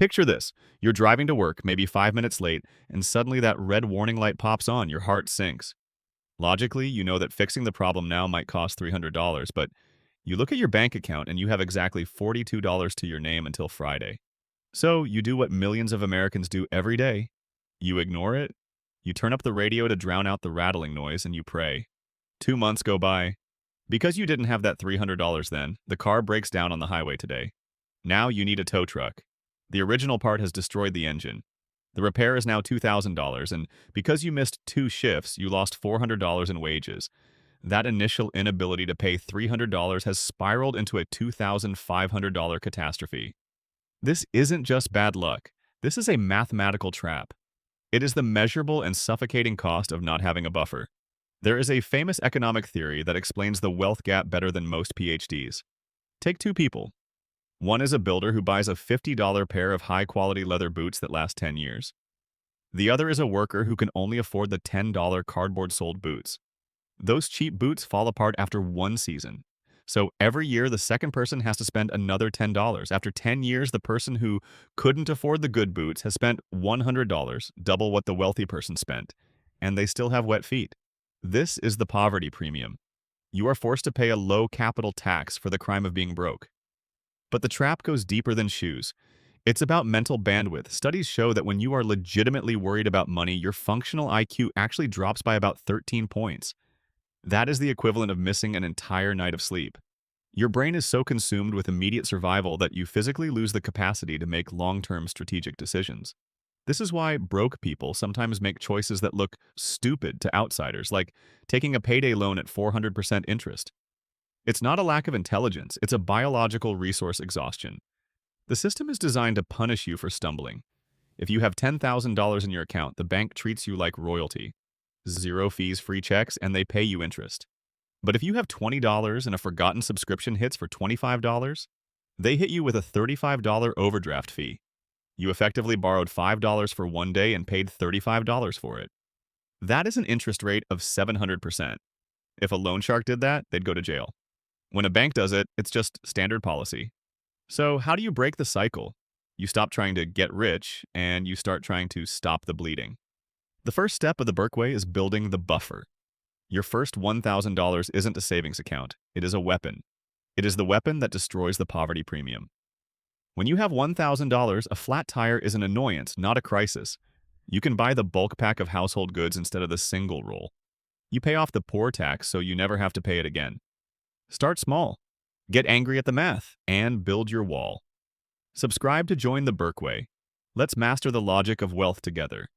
Picture this. You're driving to work, maybe 5 minutes late, and suddenly that red warning light pops on. Your heart sinks. Logically, you know that fixing the problem now might cost $300, but you look at your bank account and you have exactly $42 to your name until Friday. So you do what millions of Americans do every day. You ignore it. You turn up the radio to drown out the rattling noise and you pray. 2 months go by. Because you didn't have that $300 then, the car breaks down on the highway today. Now you need a tow truck. The original part has destroyed the engine. The repair is now $2,000, and because you missed 2 shifts, you lost $400 in wages. That initial inability to pay $300 has spiraled into a $2,500 catastrophe. This isn't just bad luck. This is a mathematical trap. It is the measurable and suffocating cost of not having a buffer. There is a famous economic theory that explains the wealth gap better than most PhDs. Take two people. One is a builder who buys a $50 pair of high-quality leather boots that last 10 years. The other is a worker who can only afford the $10 cardboard-soled boots. Those cheap boots fall apart after 1 season. So every year, the second person has to spend another $10. After 10 years, the person who couldn't afford the good boots has spent $100, double what the wealthy person spent, and they still have wet feet. This is the poverty premium. You are forced to pay a low capital tax for the crime of being broke. But the trap goes deeper than shoes. It's about mental bandwidth. Studies show that when you are legitimately worried about money, your functional IQ actually drops by about 13 points. That is the equivalent of missing an entire night of sleep. Your brain is so consumed with immediate survival that you physically lose the capacity to make long-term strategic decisions. This is why broke people sometimes make choices that look stupid to outsiders, like taking a payday loan at 400% interest. It's not a lack of intelligence, it's a biological resource exhaustion. The system is designed to punish you for stumbling. If you have $10,000 in your account, the bank treats you like royalty. 0 fees, free checks, and they pay you interest. But if you have $20 and a forgotten subscription hits for $25, they hit you with a $35 overdraft fee. You effectively borrowed $5 for 1 day and paid $35 for it. That is an interest rate of 700%. If a loan shark did that, they'd go to jail. When a bank does it, it's just standard policy. So how do you break the cycle? You stop trying to get rich, and you start trying to stop the bleeding. The first step of the BerkWay is building the buffer. Your first $1,000 isn't a savings account. It is a weapon. It is the weapon that destroys the poverty premium. When you have $1,000, a flat tire is an annoyance, not a crisis. You can buy the bulk pack of household goods instead of the single roll. You pay off the poor tax so you never have to pay it again. Start small. Get angry at the math and build your wall. Subscribe to join the BerkWay. Let's master the logic of wealth together.